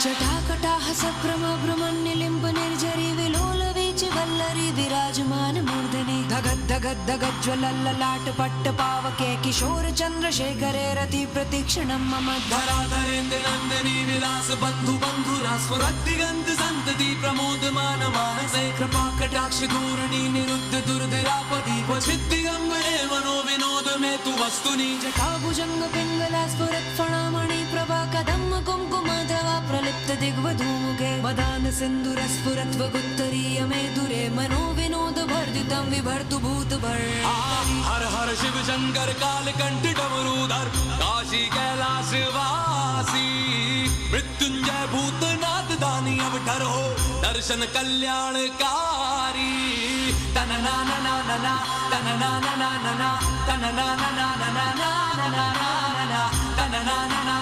जटाकटाह सभ्रमभ्रमण्यलिम्ब निर्झरी विलोलवीच वल्लरी विराजमान मूर्धनि धगद्धगद्धगज्ज्वलल्ललाट पट्टपावके किशोर चन्द्रशेखरे रति प्रतीक्षणं मम धराधरेन्द्र नन्दिनी विलास बन्धु बन्धुरा स्फुरद्दिगन्त सन्तति प्रमोदमान मानसे कृपा कटाक्ष धोरणी निरुद्ध दुर्धरापति क्वचित् दिगम्बरे मनो विनोद मे तु वस्तुनि जटाभुजंग पिंगला स्फुरत् फणामणि प्रभा कदम्ब कुङ्कुमद्रवा प्रलिप्त दिग्वधूमुखे मदान सिन्दूर स्फुरत् वगुत्तरीय मे दुरे मनो विनोद वर्धितं विभर्तु भूतभर हर हर शिव शंकर कालकंठ डमरूधर काशी कैलाश वासी मृत्युंजय भूतनाथ दानी अवतार हो दर्शन कल्याणकारी तनना ना ना ना ना तनना ना ना ना ना तनना ना ना ना ना ना ना ना तनना ना ना